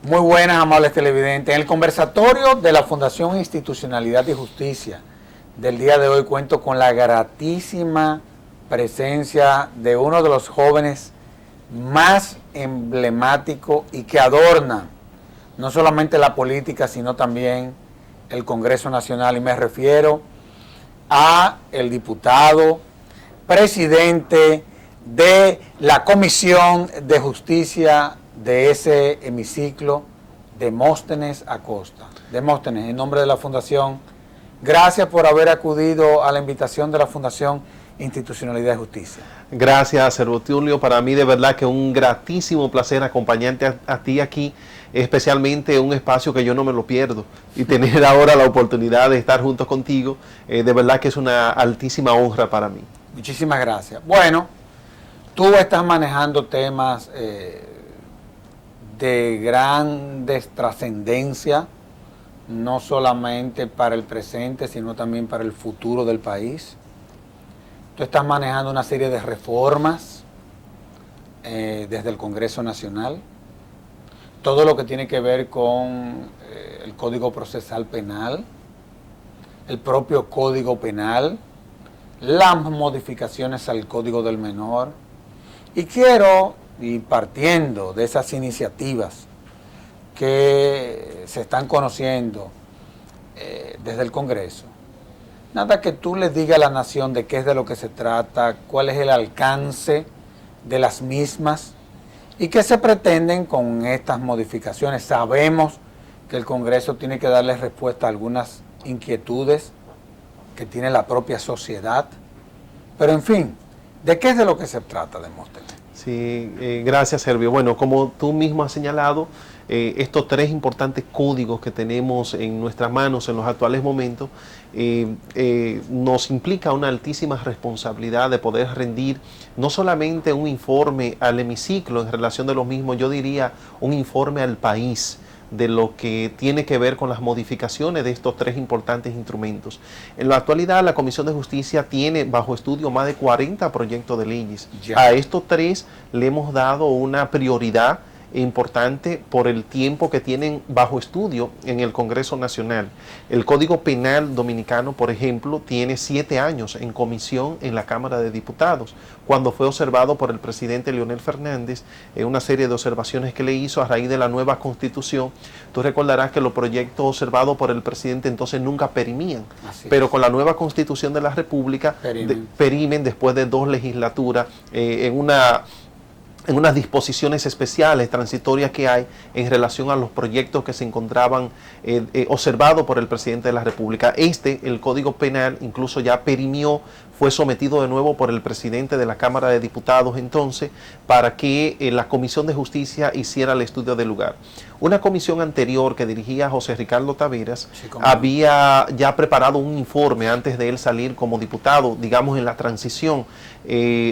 Muy buenas, amables televidentes. En el conversatorio de la Fundación Institucionalidad y Justicia del día de hoy cuento con la gratísima presencia de uno de los jóvenes más emblemáticos y que adornan no solamente la política, sino también el Congreso Nacional. Y me refiero a el diputado, presidente de la Comisión de Justicia de ese hemiciclo, Demóstenes Acosta. Demóstenes, en nombre de la Fundación, gracias por haber acudido a la invitación de la Fundación Institucionalidad y Justicia. Gracias, Servotulio. Para mí de verdad que un gratísimo placer acompañarte a ti aquí, especialmente un espacio que yo no me lo pierdo, y tener ahora la oportunidad de estar juntos contigo, de verdad que es una altísima honra para mí. Muchísimas gracias. Bueno, tú estás manejando temas de grandes trascendencia, no solamente para el presente, sino también para el futuro del país. Tú estás manejando una serie de reformas desde el Congreso Nacional, todo lo que tiene que ver con el Código Procesal Penal, el propio Código Penal, las modificaciones al Código del Menor. Y quiero, y partiendo de esas iniciativas que se están conociendo desde el Congreso, nada que tú les digas a la nación de qué es de lo que se trata, cuál es el alcance de las mismas y qué se pretenden con estas modificaciones. Sabemos que el Congreso tiene que darle respuesta a algunas inquietudes que tiene la propia sociedad, pero en fin, ¿de qué es de lo que se trata, Demóstenes? Sí, gracias, Servio. Bueno, como tú mismo has señalado, estos tres importantes códigos que tenemos en nuestras manos en los actuales momentos nos implica una altísima responsabilidad de poder rendir no solamente un informe al hemiciclo en relación de los mismos, yo diría un informe al país de lo que tiene que ver con las modificaciones de estos tres importantes instrumentos. En la actualidad, la Comisión de Justicia tiene bajo estudio más de 40 proyectos de leyes. Ya. A estos tres le hemos dado una prioridad importante por el tiempo que tienen bajo estudio en el Congreso Nacional. El Código Penal Dominicano, por ejemplo, tiene 7 años en comisión en la Cámara de Diputados, cuando fue observado por el presidente Leonel Fernández en una serie de observaciones que le hizo a raíz de la nueva Constitución. Tú recordarás que los proyectos observados por el presidente entonces nunca perimían, pero con la nueva Constitución de la República perimen después de 2 legislaturas en unas disposiciones especiales, transitorias que hay en relación a los proyectos que se encontraban observados por el presidente de la República. El Código Penal, incluso ya perimió, fue sometido de nuevo por el presidente de la Cámara de Diputados entonces, para que la Comisión de Justicia hiciera el estudio del lugar. Una comisión anterior que dirigía José Ricardo Taveras había ya preparado un informe antes de él salir como diputado, digamos en la transición.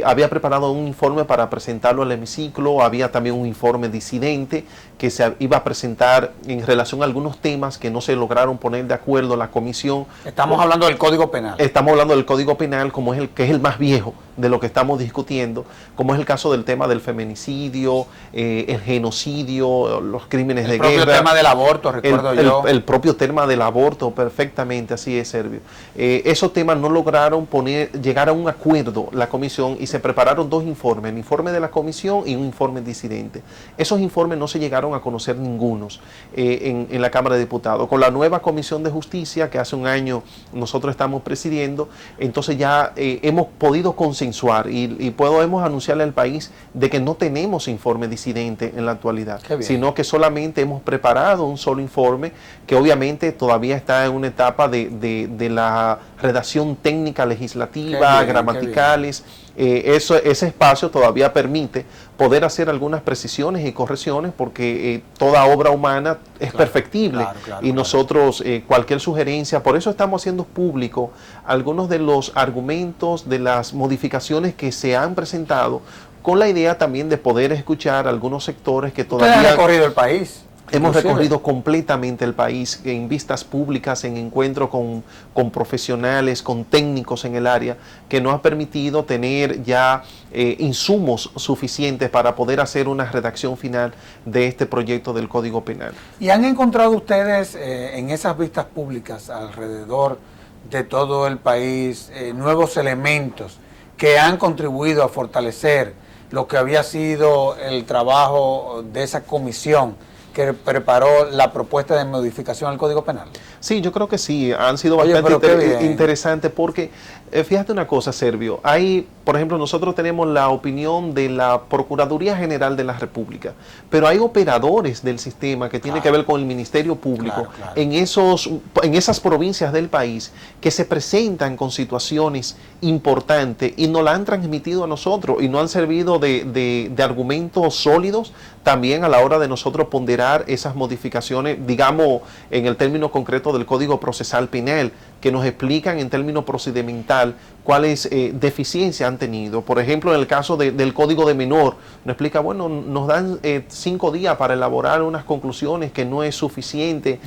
Había preparado un informe para presentarlo al hemiciclo, había también un informe disidente que se iba a presentar en relación a algunos temas que no se lograron poner de acuerdo la comisión. Estamos hablando del Código Penal. Estamos hablando del Código Penal, como es el más viejo de lo que estamos discutiendo, como es el caso del tema del feminicidio, el genocidio, los crímenes de guerra. El propio tema del aborto, recuerdo yo. El propio tema del aborto, perfectamente, así es, Servio. Esos temas no lograron llegar a un acuerdo la comisión y se prepararon 2 informes, el informe de la comisión y un informe disidente. Esos informes no se llegaron a conocer ningunos en la Cámara de Diputados. Con la nueva Comisión de Justicia, que hace un año nosotros estamos presidiendo, entonces ya hemos podido consensuar y podemos anunciarle al país de que no tenemos informe disidente en la actualidad, sino que solamente hemos preparado un solo informe que obviamente todavía está en una etapa de la redacción técnica legislativa, gramaticales. Ese espacio todavía permite poder hacer algunas precisiones y correcciones porque toda obra humana es perfectible y nosotros cualquier sugerencia, por eso estamos haciendo público algunos de los argumentos de las modificaciones que se han presentado, con la idea también de poder escuchar algunos sectores que todavía... ¿Usted ha recorrido el país? Hemos Inclusive, recorrido completamente el país en vistas públicas, en encuentro con profesionales, con técnicos en el área, que nos ha permitido tener ya insumos suficientes para poder hacer una redacción final de este proyecto del Código Penal. ¿Y han encontrado ustedes en esas vistas públicas alrededor de todo el país nuevos elementos que han contribuido a fortalecer lo que había sido el trabajo de esa comisión que preparó la propuesta de modificación al Código Penal? Sí, yo creo que sí, han sido Oye, bastante interesantes porque, fíjate una cosa, Servio, hay, por ejemplo, nosotros tenemos la opinión de la Procuraduría General de la República, pero hay operadores del sistema que tienen que ver con el Ministerio Público en esas provincias del país que se presentan con situaciones importantes y nos la han transmitido a nosotros y nos han servido de argumentos sólidos también a la hora de nosotros ponderar esas modificaciones, digamos, en el término concreto del Código Procesal Penal, que nos explican en términos procedimental cuáles deficiencias han tenido. Por ejemplo, en el caso del Código de Menor, nos explica, bueno, nos dan 5 días para elaborar unas conclusiones que no es suficiente.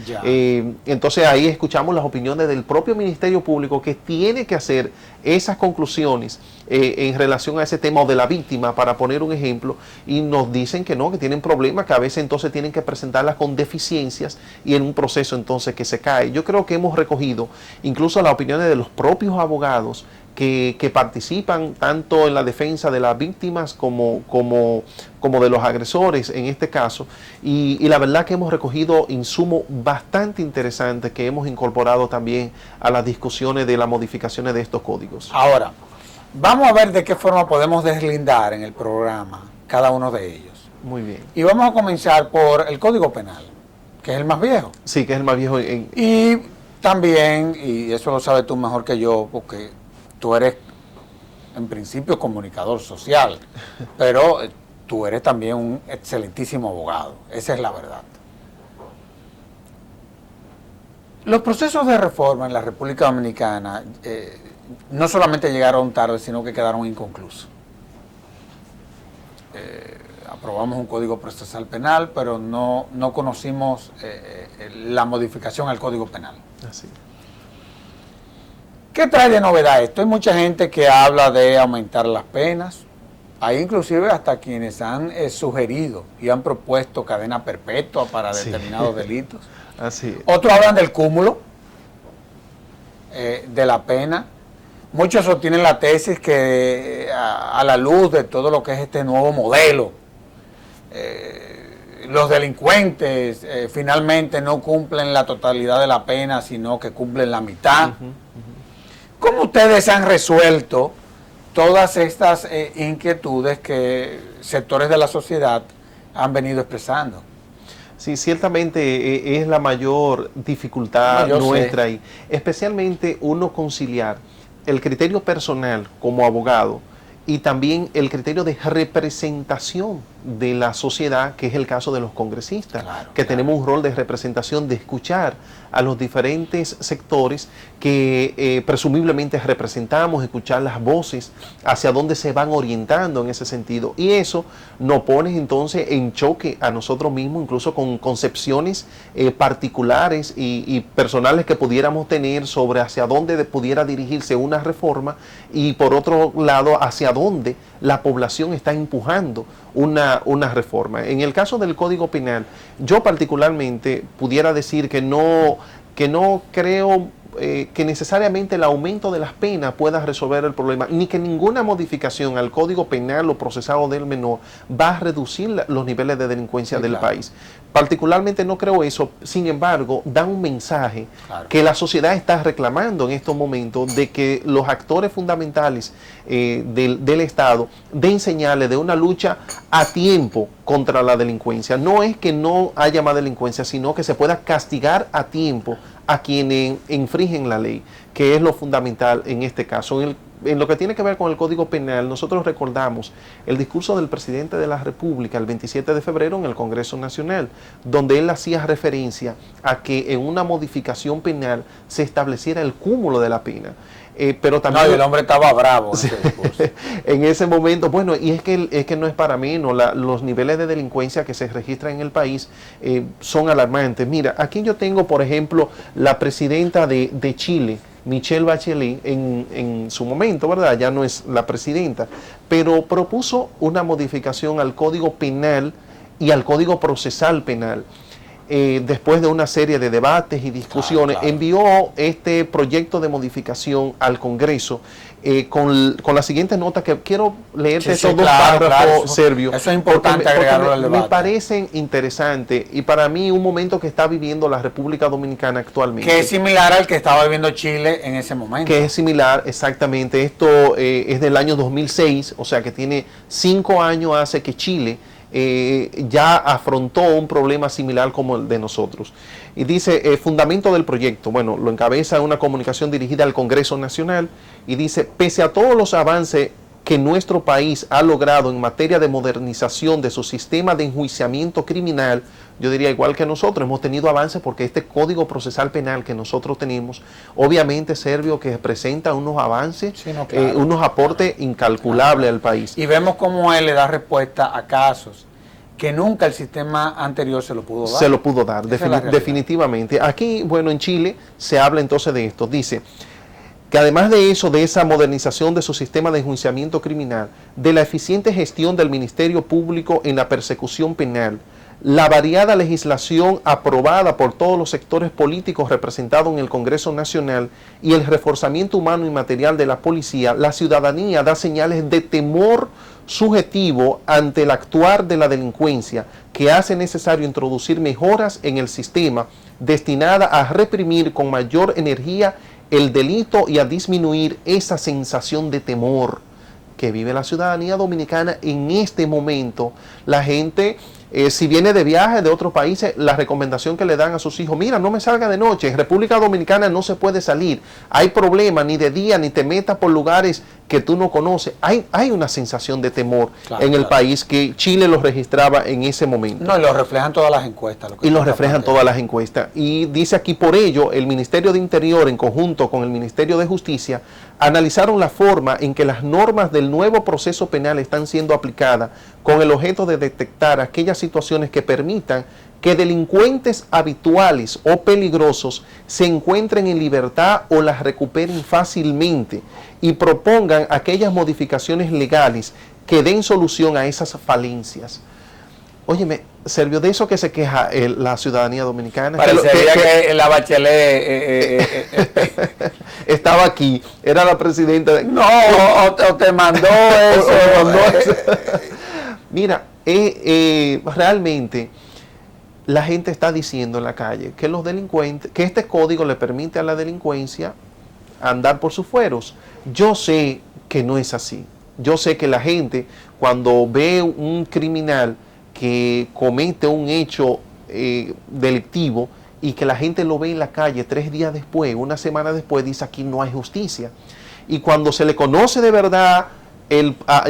Entonces ahí escuchamos las opiniones del propio Ministerio Público que tiene que hacer esas conclusiones en relación a ese tema o de la víctima, para poner un ejemplo, y nos dicen que no, que tienen problemas, que a veces entonces tienen que presentarlas con deficiencias y en un proceso entonces que se cae. Yo creo que hemos recogido incluso las opiniones de los propios abogados que participan tanto en la defensa de las víctimas como de los agresores en este caso, y la verdad que hemos recogido insumos bastante interesantes que hemos incorporado también a las discusiones de las modificaciones de estos códigos. Ahora, vamos a ver de qué forma podemos deslindar en el programa cada uno de ellos. Muy bien. Y vamos a comenzar por el Código Penal, que es el más viejo. Sí, que es el más viejo. Y también, y eso lo sabes tú mejor que yo, porque tú eres en principio comunicador social, pero tú eres también un excelentísimo abogado, esa es la verdad. Los procesos de reforma en la República Dominicana no solamente llegaron tarde, sino que quedaron inconclusos. Aprobamos un Código Procesal Penal, pero no conocimos la modificación al Código Penal. Así. ¿Qué trae de novedad esto? Hay mucha gente que habla de aumentar las penas. Hay inclusive hasta quienes han sugerido y han propuesto cadena perpetua para determinados delitos. Así es. Otros hablan del cúmulo de la pena. Muchos sostienen la tesis que a la luz de todo lo que es este nuevo modelo, los delincuentes finalmente no cumplen la totalidad de la pena, sino que cumplen la mitad. ¿Cómo ustedes han resuelto todas estas inquietudes que sectores de la sociedad han venido expresando? Sí, ciertamente es la mayor dificultad nuestra ahí, especialmente uno conciliar el criterio personal como abogado y también el criterio de representación de la sociedad, que es el caso de los congresistas, que tenemos un rol de representación, de escuchar a los diferentes sectores que presumiblemente representamos, escuchar las voces, hacia dónde se van orientando en ese sentido. Y eso nos pone entonces en choque a nosotros mismos, incluso con concepciones particulares y personales que pudiéramos tener sobre hacia dónde pudiera dirigirse una reforma, y por otro lado, hacia dónde la población está empujando una reforma. En el caso del Código Penal, yo particularmente pudiera decir que no creo que necesariamente el aumento de las penas pueda resolver el problema, ni que ninguna modificación al Código Penal o procesado del menor va a reducir los niveles de delincuencia del país. Particularmente no creo eso. Sin embargo, da un mensaje que la sociedad está reclamando en estos momentos, de que los actores fundamentales del Estado den señales de una lucha a tiempo contra la delincuencia. No es que no haya más delincuencia, sino que se pueda castigar a tiempo a quienes infringen la ley, que es lo fundamental en este caso. En lo que tiene que ver con el Código Penal, nosotros recordamos el discurso del presidente de la República el 27 de febrero en el Congreso Nacional, donde él hacía referencia a que en una modificación penal se estableciera el cúmulo de la pena. pero también... No, el hombre estaba bravo en ese discurso. En ese momento, bueno, y es que no es para menos, los niveles de delincuencia que se registran en el país son alarmantes. Mira, aquí yo tengo, por ejemplo, la presidenta de Chile, Michelle Bachelet, en su momento, ¿verdad? Ya no es la presidenta, pero propuso una modificación al Código Penal y al Código Procesal Penal. Después de una serie de debates y discusiones, claro. Envió este proyecto de modificación al Congreso con la siguiente nota que quiero leerte esos dos párrafos, Servio. Eso es importante agregarlo al debate. Me parecen interesantes y para mí un momento que está viviendo la República Dominicana actualmente. Que es similar al que estaba viviendo Chile en ese momento. Que es similar, exactamente. Esto es del año 2006, o sea que tiene 5 años hace que Chile ya afrontó un problema similar como el de nosotros. Y dice, fundamento del proyecto, bueno, lo encabeza una comunicación dirigida al Congreso Nacional y dice, pese a todos los avances que nuestro país ha logrado en materia de modernización de su sistema de enjuiciamiento criminal, yo diría igual que nosotros, hemos tenido avances porque este Código Procesal Penal que nosotros tenemos, obviamente Servio, que presenta unos avances, sí, no, claro, unos aportes incalculables al país. Y vemos cómo él le da respuesta a casos que nunca el sistema anterior se lo pudo dar. Se lo pudo dar, definitivamente. Aquí, bueno, en Chile se habla entonces de esto. Dice que además de eso, de esa modernización de su sistema de enjuiciamiento criminal, de la eficiente gestión del Ministerio Público en la persecución penal, la variada legislación aprobada por todos los sectores políticos representados en el Congreso Nacional y el reforzamiento humano y material de la policía, la ciudadanía da señales de temor subjetivo ante el actuar de la delincuencia que hace necesario introducir mejoras en el sistema destinada a reprimir con mayor energía el delito y a disminuir esa sensación de temor que vive la ciudadanía dominicana en este momento. La gente, si viene de viaje de otros países, la recomendación que le dan a sus hijos, mira, no me salga de noche, en República Dominicana no se puede salir, hay problemas, ni de día, ni te metas por lugares que tú no conoces. Hay una sensación de temor en el país que Chile lo registraba en ese momento. No, y lo reflejan todas las encuestas. Y lo reflejan todas las encuestas. Y dice aquí, por ello, el Ministerio de Interior, en conjunto con el Ministerio de Justicia, analizaron la forma en que las normas del nuevo proceso penal están siendo aplicadas con el objeto de detectar aquellas situaciones que permitan que delincuentes habituales o peligrosos se encuentren en libertad o las recuperen fácilmente y propongan aquellas modificaciones legales que den solución a esas falencias. Óyeme, Servio, de eso que se queja la ciudadanía dominicana. Parecería que la Bachelet estaba aquí, era la presidenta de... No, o te mandó eso. Mira, realmente la gente está diciendo en la calle que los delincuentes, que este código le permite a la delincuencia andar por sus fueros. Yo sé que no es así. Yo sé que la gente, cuando ve un criminal que comete un hecho delictivo y que la gente lo ve en la calle 3 días después, una semana después, dice aquí no hay justicia. Y cuando se le conoce de verdad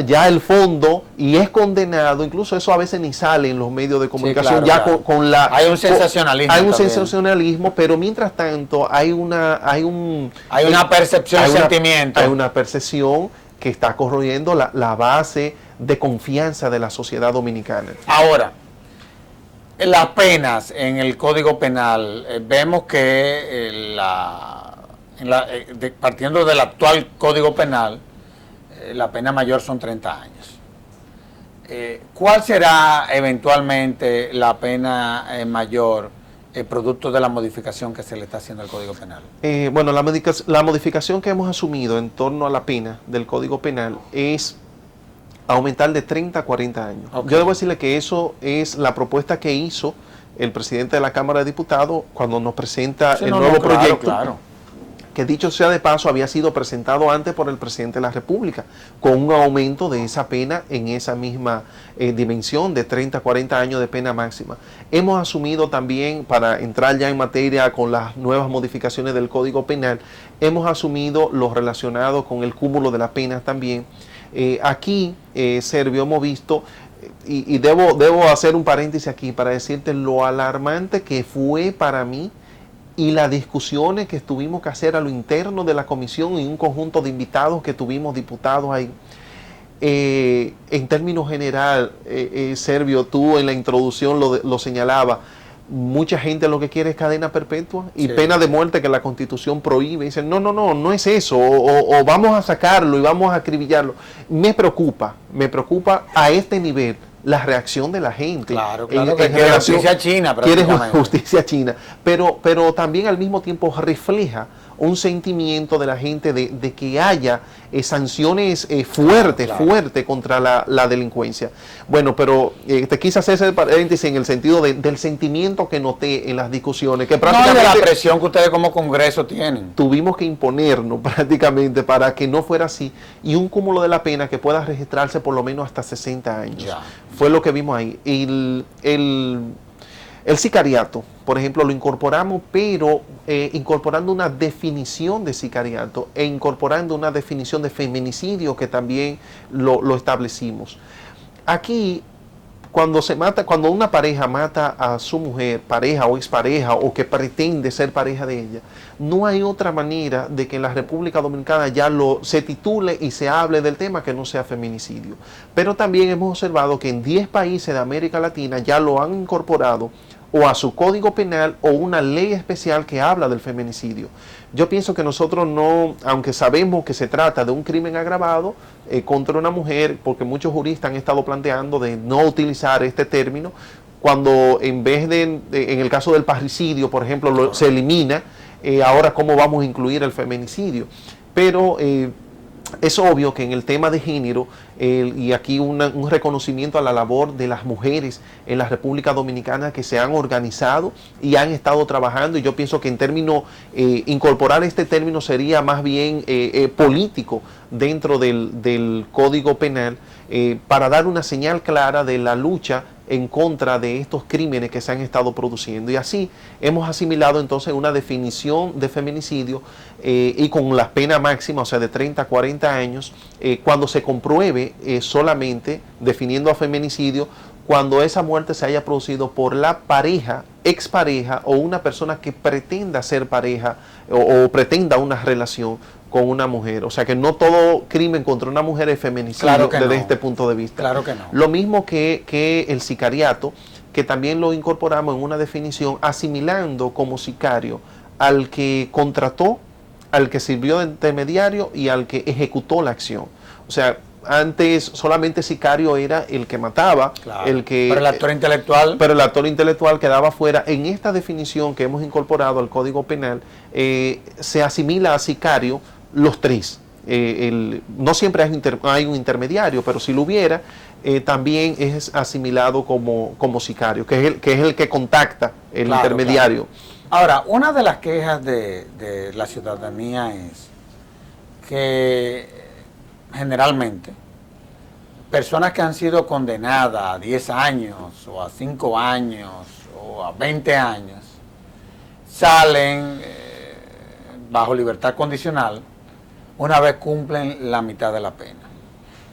ya el fondo y es condenado, incluso eso a veces ni sale en los medios de comunicación, sí, claro, ya claro. Con la... Hay un sensacionalismo. Hay un sensacionalismo, pero mientras tanto hay una percepción y sentimiento. Hay una percepción que está corroyendo la base de confianza de la sociedad dominicana. Ahora, las penas en el Código Penal, vemos que partiendo del actual Código Penal, la pena mayor son 30 años. ¿Cuál será eventualmente la pena mayor producto de la modificación que se le está haciendo al Código Penal? Bueno, la modificación que hemos asumido en torno a la pena del Código Penal es aumentar de 30 a 40 años. Okay. Yo debo decirle que eso es la propuesta que hizo el presidente de la Cámara de Diputados cuando nos presenta el nuevo proyecto. Claro. Que dicho sea de paso, había sido presentado antes por el presidente de la República, con un aumento de esa pena en esa misma dimensión de 30 a 40 años de pena máxima. Hemos asumido también, para entrar ya en materia con las nuevas modificaciones del Código Penal, hemos asumido lo relacionado con el cúmulo de las penas también. Aquí, Servio, hemos visto, y debo hacer un paréntesis aquí para decirte lo alarmante que fue para mí y las discusiones que tuvimos que hacer a lo interno de la comisión y un conjunto de invitados que tuvimos, diputados ahí. En términos general, Servio, tú en la introducción lo señalaba, mucha gente lo que quiere es cadena perpetua y pena de muerte que la Constitución prohíbe. Dicen, no es eso, o vamos a sacarlo y vamos a acribillarlo. Me preocupa a este nivel la reacción de la gente. Claro, que quiere justicia china. Quiere justicia china, pero también al mismo tiempo refleja un sentimiento de la gente de que haya sanciones fuertes contra la delincuencia. Bueno, pero te quise hacer ese paréntesis en el sentido del sentimiento que noté en las discusiones, que prácticamente de la presión que ustedes como Congreso tienen. Tuvimos que imponernos prácticamente para que no fuera así, y un cúmulo de la pena que pueda registrarse por lo menos hasta 60 años. Ya. Fue lo que vimos ahí. El sicariato, por ejemplo, lo incorporamos, pero incorporando una definición de sicariato e incorporando una definición de feminicidio que también lo establecimos. Aquí, cuando una pareja mata a su mujer, pareja o expareja, o que pretende ser pareja de ella, no hay otra manera de que en la República Dominicana ya se titule y se hable del tema que no sea feminicidio. Pero también hemos observado que en 10 países de América Latina ya lo han incorporado o a su código penal o una ley especial que habla del feminicidio. Yo pienso que nosotros no, aunque sabemos que se trata de un crimen agravado contra una mujer, porque muchos juristas han estado planteando de no utilizar este término, cuando en vez de en el caso del parricidio, por ejemplo, se elimina, ahora cómo vamos a incluir el feminicidio. Pero es obvio que en el tema de género, y aquí un reconocimiento a la labor de las mujeres en la República Dominicana que se han organizado y han estado trabajando, y yo pienso que en términos, incorporar este término sería más bien político dentro del Código Penal, para dar una señal clara de la lucha en contra de estos crímenes que se han estado produciendo. Y así hemos asimilado entonces una definición de feminicidio y con la pena máxima, o sea, de 30 a 40 años, cuando se compruebe solamente definiendo a feminicidio cuando esa muerte se haya producido por la pareja, expareja o una persona que pretenda ser pareja o pretenda una relación con una mujer. O sea que no todo crimen contra una mujer es feminicidio desde este punto de vista. Claro que no. Lo mismo que el sicariato, que también lo incorporamos en una definición asimilando como sicario al que contrató, al que sirvió de intermediario y al que ejecutó la acción. O sea, antes solamente sicario era el que mataba, el que... Pero el actor intelectual... Pero el actor intelectual quedaba fuera. En esta definición que hemos incorporado al Código Penal, se asimila a sicario los tres. No siempre hay un intermediario, pero si lo hubiera, también es asimilado como sicario, que es el que contacta el intermediario. Claro. Ahora, una de las quejas de la ciudadanía es que generalmente personas que han sido condenadas a 10 años o a 5 años o a 20 años salen bajo libertad condicional una vez cumplen la mitad de la pena.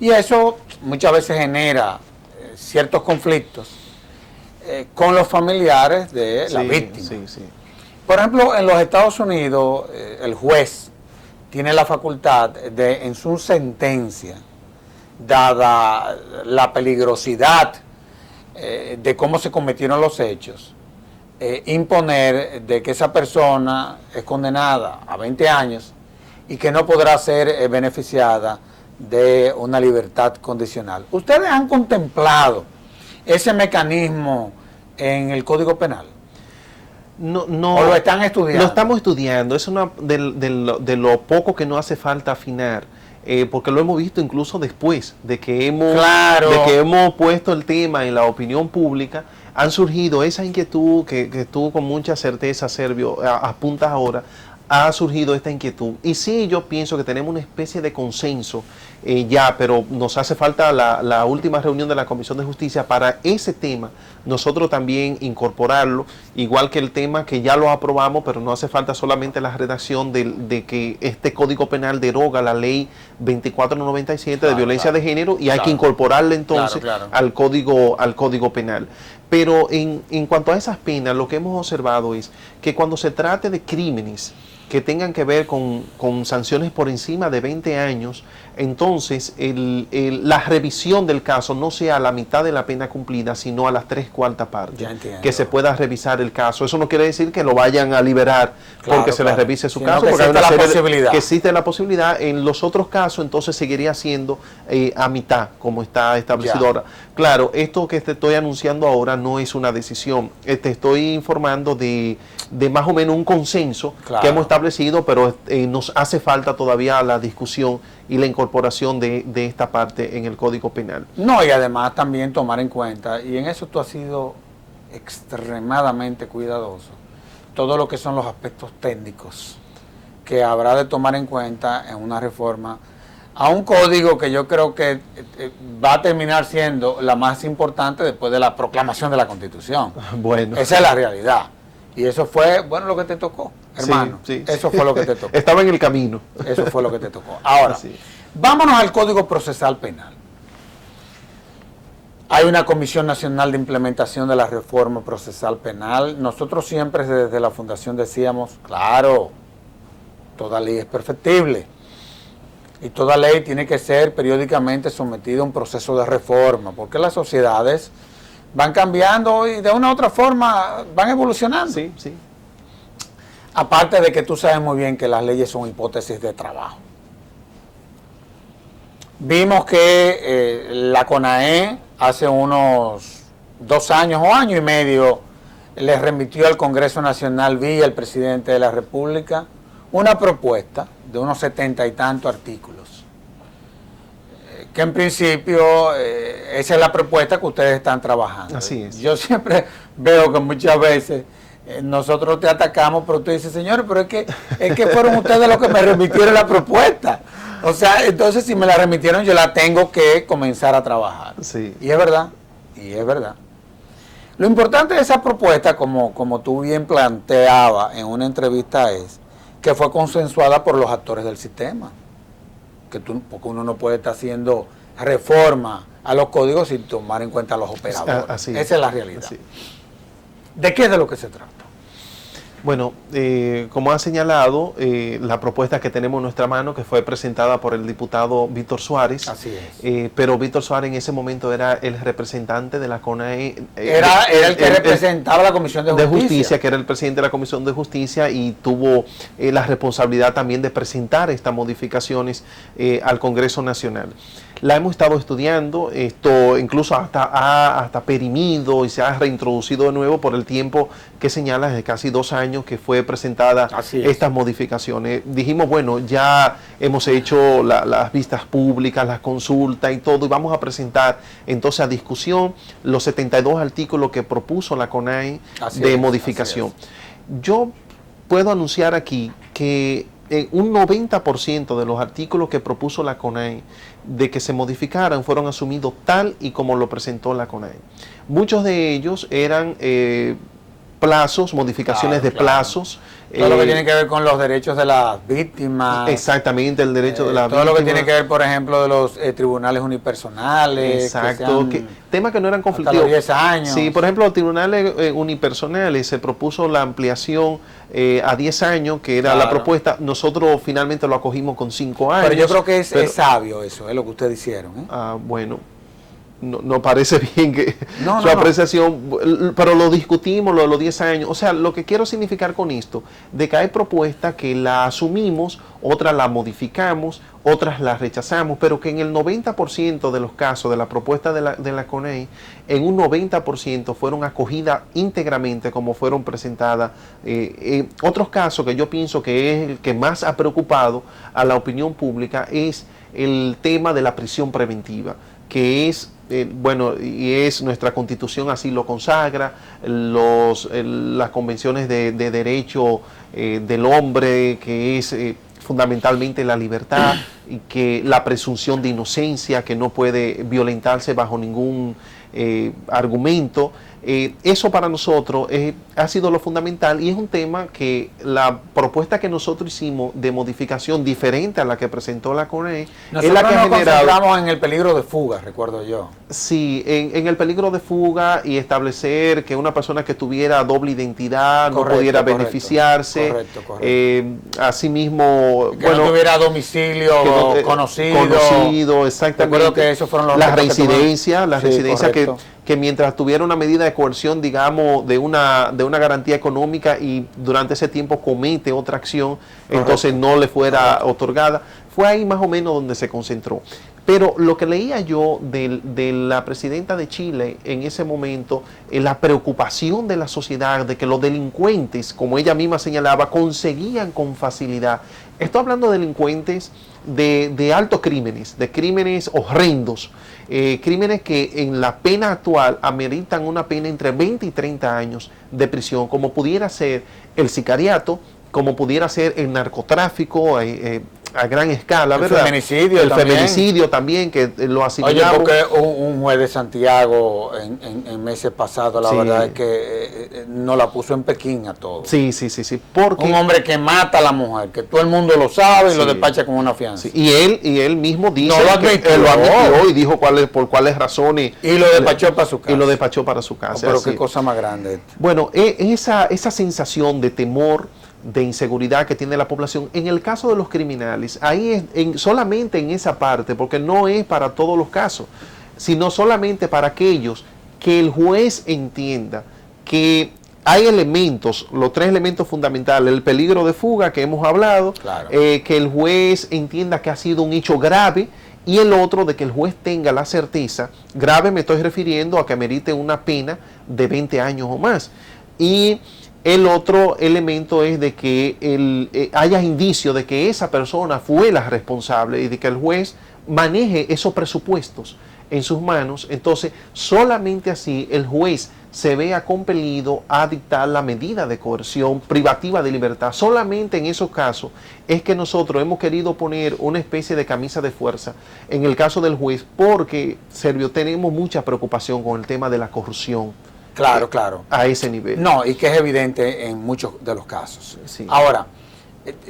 Y eso muchas veces genera ciertos conflictos con los familiares de la víctima. Por ejemplo, en los Estados Unidos, el juez tiene la facultad de, en su sentencia, dada la peligrosidad de cómo se cometieron los hechos, imponer de que esa persona es condenada a 20 años y que no podrá ser beneficiada de una libertad condicional. ¿Ustedes han contemplado ese mecanismo en el Código Penal? No, ¿O lo están estudiando? Lo estamos estudiando. Es una de lo poco que no hace falta afinar, porque lo hemos visto incluso después de que hemos puesto el tema en la opinión pública. Han surgido esa inquietud que tú con mucha certeza, Servio, apuntas ahora. Ha surgido esta inquietud. Y sí, yo pienso que tenemos una especie de consenso pero nos hace falta la última reunión de la Comisión de Justicia para ese tema, nosotros también incorporarlo, igual que el tema que ya lo aprobamos, pero no hace falta solamente la redacción de que este Código Penal deroga la ley 2497 de violencia de género y hay que incorporarla entonces al Código Penal. Pero en cuanto a esas penas, lo que hemos observado es que cuando se trate de crímenes que tengan que ver con sanciones por encima de 20 años, entonces la revisión del caso no sea a la mitad de la pena cumplida, sino a las 3/4 partes, que se pueda revisar el caso. Eso no quiere decir que lo vayan a liberar porque se les revise su caso, porque que existe la posibilidad. En los otros casos, entonces seguiría siendo a mitad, como está establecido ahora. Claro, esto que te estoy anunciando ahora no es una decisión. Te estoy informando de más o menos un consenso que hemos establecido, pero nos hace falta todavía la discusión y la incorporación de esta parte en el Código Penal. No, y además también tomar en cuenta, y en eso tú has sido extremadamente cuidadoso, todo lo que son los aspectos técnicos que habrá de tomar en cuenta en una reforma a un código que yo creo que va a terminar siendo la más importante después de la proclamación de la Constitución. Bueno. Esa es la realidad. Y eso fue, bueno, lo que te tocó, hermano. Sí. Eso fue lo que te tocó. Estaba en el camino. Eso fue lo que te tocó. Ahora, vámonos al Código Procesal Penal. Hay una Comisión Nacional de Implementación de la Reforma Procesal Penal. Nosotros siempre desde la Fundación decíamos, claro, toda ley es perfectible. Y toda ley tiene que ser periódicamente sometida a un proceso de reforma, porque las sociedades van cambiando y de una u otra forma van evolucionando. Sí. Aparte de que tú sabes muy bien que las leyes son hipótesis de trabajo. Vimos que la CONAE hace unos 2 años o año y medio le remitió al Congreso Nacional vía el presidente de la República una propuesta de unos 70 y tantos artículos, que en principio esa es la propuesta que ustedes están trabajando. Así es. Yo siempre veo que muchas veces nosotros te atacamos, pero tú dices, señores, pero es que fueron ustedes los que me remitieron la propuesta. O sea, entonces si me la remitieron yo la tengo que comenzar a trabajar. Sí. Y es verdad, Lo importante de esa propuesta, como tú bien planteabas en una entrevista, es que fue consensuada por los actores del sistema. Porque uno no puede estar haciendo reforma a los códigos sin tomar en cuenta a los operadores. Esa es la realidad. Así. ¿De qué es de lo que se trata? Bueno, como ha señalado, la propuesta que tenemos en nuestra mano, que fue presentada por el diputado Víctor Suárez. Así es. Pero Víctor Suárez en ese momento era el representante de la CONAE. Era el que representaba la Comisión de Justicia. Que era el presidente de la Comisión de Justicia y tuvo la responsabilidad también de presentar estas modificaciones al Congreso Nacional. La hemos estado estudiando, esto incluso hasta perimido y se ha reintroducido de nuevo por el tiempo que señala de casi 2 años que fue presentada estas modificaciones. Dijimos, bueno, ya hemos hecho las vistas públicas, las consultas y todo, y vamos a presentar entonces a discusión los 72 artículos que propuso la CONAE de modificación. Yo puedo anunciar aquí que un 90% de los artículos que propuso la CONAE de que se modificaran fueron asumidos tal y como lo presentó la CONAE. Muchos de ellos eran plazos, modificaciones de plazos. Todo lo que tiene que ver con los derechos de las víctimas. Exactamente, el derecho de las víctimas. Todo lo que tiene que ver, por ejemplo, de los tribunales unipersonales. Exacto, temas que no eran conflictivos. Hasta los 10 años. Sí, por ejemplo, los tribunales unipersonales se propuso la ampliación a 10 años, que era la propuesta. Nosotros finalmente lo acogimos con 5 años. Pero yo creo que es sabio eso, es lo que ustedes hicieron. Bueno. No parece bien que su apreciación, pero lo discutimos, los 10 años. O sea, lo que quiero significar con esto, de que hay propuestas que la asumimos, otras la modificamos, otras las rechazamos, pero que en el 90% de los casos de la propuesta de la CONAE, en un 90% fueron acogidas íntegramente como fueron presentadas. Otros casos que yo pienso que es el que más ha preocupado a la opinión pública es el tema de la prisión preventiva, que es bueno, y es nuestra Constitución así lo consagra, las convenciones de derecho del hombre, que es fundamentalmente la libertad y que la presunción de inocencia que no puede violentarse bajo ningún argumento. Eso para nosotros ha sido lo fundamental y es un tema que la propuesta que nosotros hicimos de modificación diferente a la que presentó la CONAE es la que nos ha generado... concentramos en el peligro de fuga, recuerdo yo. Sí, en el peligro de fuga y establecer que una persona que tuviera doble identidad no pudiera beneficiarse. Correcto. Asimismo, que no tuviera domicilio conocido. Exactamente. Recuerdo que esos fueron los las residencias que mientras tuviera una medida de coerción, digamos, de una garantía económica y durante ese tiempo comete otra acción, entonces no le fuera otorgada. Fue ahí más o menos donde se concentró. Pero lo que leía yo de la presidenta de Chile en ese momento, la preocupación de la sociedad de que los delincuentes, como ella misma señalaba, conseguían con facilidad. Estoy hablando de delincuentes de altos crímenes, de crímenes horrendos, crímenes que en la pena actual ameritan una pena entre 20 y 30 años de prisión, como pudiera ser el sicariato, como pudiera ser el narcotráfico a gran escala, ¿verdad? El feminicidio también, que lo asimilamos. Oye, porque un juez de Santiago en meses pasados, la verdad es que no la puso en Pekín a todos. Sí. Porque un hombre que mata a la mujer, que todo el mundo lo sabe y lo despacha con una fianza. Y él mismo dice lo admitió y dijo por cuáles razones. Y lo despachó para su casa. Y lo despachó para su casa. Pero qué cosa más grande. Bueno, esa sensación de temor, de inseguridad que tiene la población, en el caso de los criminales, ahí es solamente en esa parte, porque no es para todos los casos, sino solamente para aquellos que el juez entienda que hay elementos, los 3 elementos fundamentales: el peligro de fuga que hemos hablado, que el juez entienda que ha sido un hecho grave, y el otro de que el juez tenga la certeza, grave me estoy refiriendo a que merite una pena de 20 años o más. Y el otro elemento es de que haya indicio de que esa persona fue la responsable y de que el juez maneje esos presupuestos en sus manos. Entonces, solamente así el juez se vea compelido a dictar la medida de coerción privativa de libertad. Solamente en esos casos es que nosotros hemos querido poner una especie de camisa de fuerza en el caso del juez, porque, Servio, tenemos mucha preocupación con el tema de la corrupción. Claro. A ese nivel. No, y que es evidente en muchos de los casos. Sí. Ahora,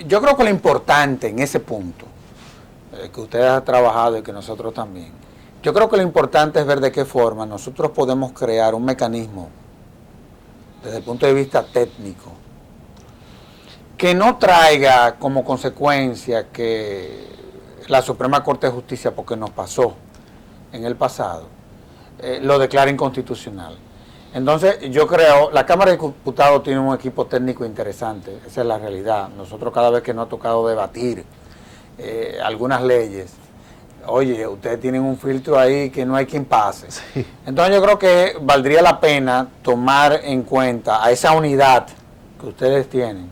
yo creo que lo importante en ese punto, que ustedes han trabajado y que nosotros también, yo creo que lo importante es ver de qué forma nosotros podemos crear un mecanismo desde el punto de vista técnico que no traiga como consecuencia que la Suprema Corte de Justicia, porque nos pasó en el pasado, lo declare inconstitucional. Entonces, yo creo, la Cámara de Diputados tiene un equipo técnico interesante, esa es la realidad. Nosotros cada vez que nos ha tocado debatir algunas leyes, oye, ustedes tienen un filtro ahí que no hay quien pase. Sí. Entonces yo creo que valdría la pena tomar en cuenta a esa unidad que ustedes tienen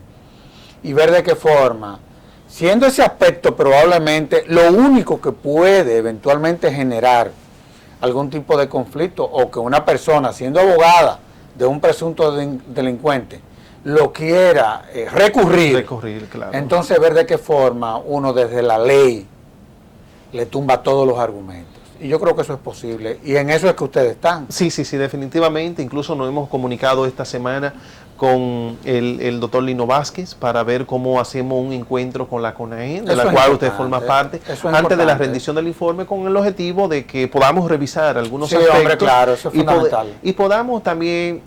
y ver de qué forma, siendo ese aspecto probablemente lo único que puede eventualmente generar algún tipo de conflicto, o que una persona, siendo abogada de un presunto delincuente, lo quiera recurrir, claro. Entonces ver de qué forma uno desde la ley le tumba todos los argumentos. Y yo creo que eso es posible, y en eso es que ustedes están. Sí, definitivamente. Incluso nos hemos comunicado esta semana con el doctor Lino Vázquez para ver cómo hacemos un encuentro con la CONAE, de la cual usted forma parte, antes de la rendición del informe, con el objetivo de que podamos revisar algunos aspectos. Hombre, claro, eso es fundamental. Y podamos también,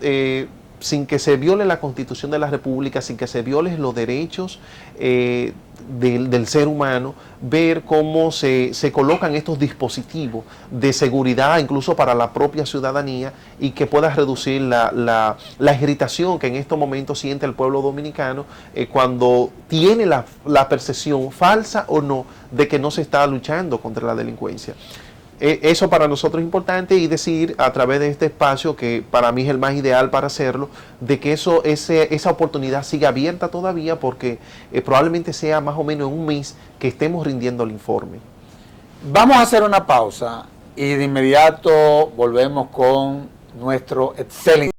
sin que se viole la Constitución de la República, sin que se violen los derechos del ser humano, ver cómo se colocan estos dispositivos de seguridad incluso para la propia ciudadanía, y que pueda reducir la irritación que en estos momentos siente el pueblo dominicano cuando tiene la percepción, falsa o no, de que no se está luchando contra la delincuencia. Eso para nosotros es importante, y decir a través de este espacio, que para mí es el más ideal para hacerlo, de que esa oportunidad siga abierta todavía, porque probablemente sea más o menos en un mes que estemos rindiendo el informe. Vamos a hacer una pausa y de inmediato volvemos con nuestro excelente